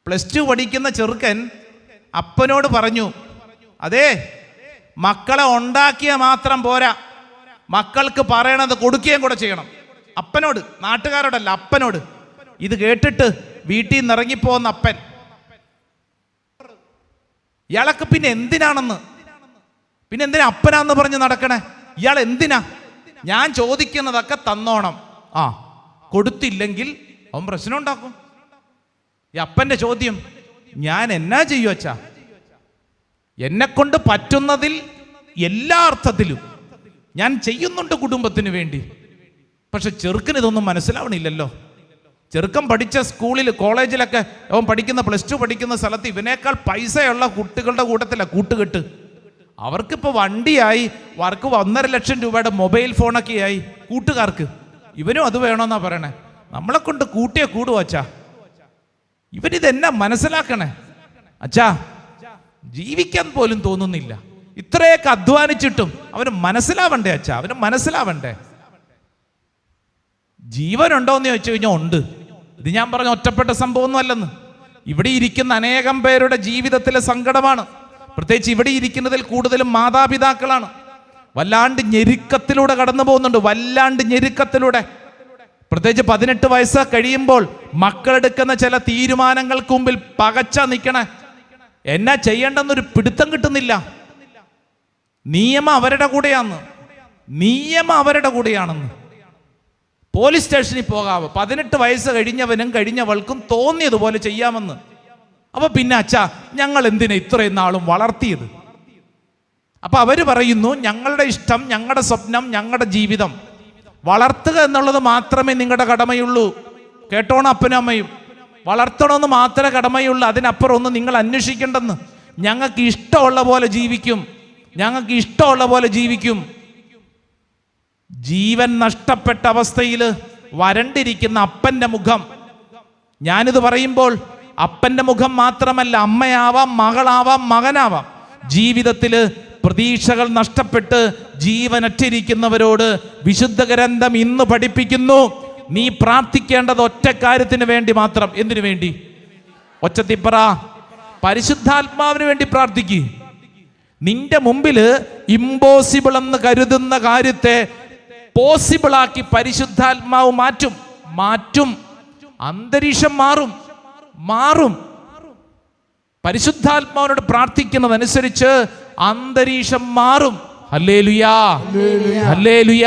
+2 പഠിക്കുന്ന ചെറുക്കൻ അപ്പനോട് പറഞ്ഞു, അതേ മക്കളെ ഉണ്ടാക്കിയ മാത്രം പോരാ, മക്കൾക്ക് പറയണത് കൊടുക്കുകയും കൂടെ ചെയ്യണം. അപ്പനോട്, നാട്ടുകാരോടല്ല, അപ്പനോട്. ഇത് കേട്ടിട്ട് വീട്ടിൽ നിന്ന് ഇറങ്ങിപ്പോകുന്ന അപ്പൻ, ഇയാളൊക്കെ പിന്നെ എന്തിനാ അപ്പനാന്ന് പറഞ്ഞ് നടക്കണേ? ഇയാൾ എന്തിനാ? ഞാൻ ചോദിക്കുന്നതൊക്കെ തന്നോണം, കൊടുത്തില്ലെങ്കിൽ അവൻ പ്രശ്നം ഉണ്ടാക്കും. ഈ അപ്പന്റെ ചോദ്യം, ഞാൻ എന്നാ ചെയ്യും അച്ഛാ? എന്നെ കൊണ്ട് പറ്റുന്നതിൽ എല്ലാ അർത്ഥത്തിലും ഞാൻ ചെയ്യുന്നുണ്ട് കുടുംബത്തിന് വേണ്ടി. പക്ഷെ ചെറുക്കന് ഇതൊന്നും മനസ്സിലാവണില്ലല്ലോ. ചെറുക്കൻ പഠിച്ച സ്കൂളിൽ, കോളേജിലൊക്കെ അവൻ പഠിക്കുന്ന +2 പഠിക്കുന്ന സ്ഥലത്ത് ഇവനേക്കാൾ പൈസയുള്ള കുട്ടികളുടെ കൂട്ടത്തിലാണ് കൂട്ടുകെട്ട്. അവർക്കിപ്പോൾ വണ്ടിയായി, അവർക്ക് 1.5 ലക്ഷം രൂപയുടെ മൊബൈൽ ഫോണൊക്കെ ആയി കൂട്ടുകാർക്ക്. ഇവനും അത് വേണമെന്നാ പറയണേ. നമ്മളെ കൊണ്ട് കൂട്ടിയെ കൂടുവോ അച്ഛാ? ഇവനിതെന്നാ മനസ്സിലാക്കണേ അച്ഛാ? ജീവിക്കാൻ പോലും തോന്നുന്നില്ല. ഇത്രയൊക്കെ അധ്വാനിച്ചിട്ടും അവന് മനസ്സിലാവണ്ടേ അച്ഛാ? അവന് മനസ്സിലാവണ്ടേ? ജീവനുണ്ടോയെന്ന് ചോദിച്ചു കഴിഞ്ഞാൽ ഉണ്ട്. ഇത് ഞാൻ പറഞ്ഞ ഒറ്റപ്പെട്ട സംഭവമൊന്നും അല്ലെന്ന്. ഇവിടെ ഇരിക്കുന്ന അനേകം പേരുടെ ജീവിതത്തിലെ സങ്കടമാണ്. പ്രത്യേകിച്ച് ഇവിടെ ഇരിക്കുന്നതിൽ കൂടുതലും മാതാപിതാക്കളാണ്. വല്ലാണ്ട് ഞെരുക്കത്തിലൂടെ കടന്നു പോകുന്നുണ്ട്, വല്ലാണ്ട് ഞെരുക്കത്തിലൂടെ. പ്രത്യേകിച്ച് 18 വയസ്സ് കഴിയുമ്പോൾ മക്കളെടുക്കുന്ന ചില തീരുമാനങ്ങൾക്ക് മുമ്പിൽ പകച്ച നിൽക്കണേ. എന്നാ ചെയ്യേണ്ടെന്നൊരു പിടുത്തം കിട്ടുന്നില്ല. നിയമം അവരുടെ കൂടെയാണെന്ന്. പോലീസ് സ്റ്റേഷനിൽ പോകാവോ? 18 വയസ്സ് കഴിഞ്ഞവനും കഴിഞ്ഞവൾക്കും തോന്നിയതുപോലെ ചെയ്യാമെന്ന്. അപ്പൊ പിന്നെ അച്ഛാ, ഞങ്ങൾ എന്തിനാ ഇത്രയും നാളും വളർത്തിയത്? അപ്പൊ അവര് പറയുന്നു, ഞങ്ങളുടെ ഇഷ്ടം, ഞങ്ങളുടെ സ്വപ്നം, ഞങ്ങളുടെ ജീവിതം വളർത്തുക എന്നുള്ളത് മാത്രമേ നിങ്ങളുടെ കടമയുള്ളൂ. കേട്ടോണം അപ്പനും അമ്മയും, വളർത്തണമെന്ന് മാത്രമേ കടമയുള്ളൂ. അതിനപ്പുറം ഒന്നും നിങ്ങൾ അന്വേഷിക്കേണ്ടെന്ന്. ഞങ്ങൾക്ക് ഇഷ്ടമുള്ള പോലെ ജീവിക്കും. ജീവൻ നഷ്ടപ്പെട്ട അവസ്ഥയിൽ വരണ്ടിരിക്കുന്ന അപ്പന്റെ മുഖം, ഞാനിത് പറയുമ്പോൾ അപ്പന്റെ മുഖം മാത്രമല്ല, അമ്മയാവാം, മകളാവാം, മകനാവാം. ജീവിതത്തിൽ പ്രതീക്ഷകൾ നഷ്ടപ്പെട്ട് ജീവനറ്റിരിക്കുന്നവരോട് വിശുദ്ധ ഗ്രന്ഥം ഇന്ന് പഠിപ്പിക്കുന്നു, നീ പ്രാർത്ഥിക്കേണ്ടത് ഒറ്റ കാര്യത്തിന് വേണ്ടി മാത്രം. എന്തിനു വേണ്ടി? ഒച്ചത്തിപ്പറ, പരിശുദ്ധാത്മാവിന് വേണ്ടി പ്രാർത്ഥിക്കുക. നിന്റെ മുമ്പിൽ ഇമ്പോസിബിൾ എന്ന് കരുതുന്ന കാര്യത്തെ പോസിബിളാക്കി പരിശുദ്ധാത്മാവ് മാറ്റും. അന്തരീക്ഷം മാറും. പരിശുദ്ധാത്മാവിനോട് പ്രാർത്ഥിക്കുന്നതനുസരിച്ച് അന്തരീക്ഷം മാറും. Hallelujah, hallelujah.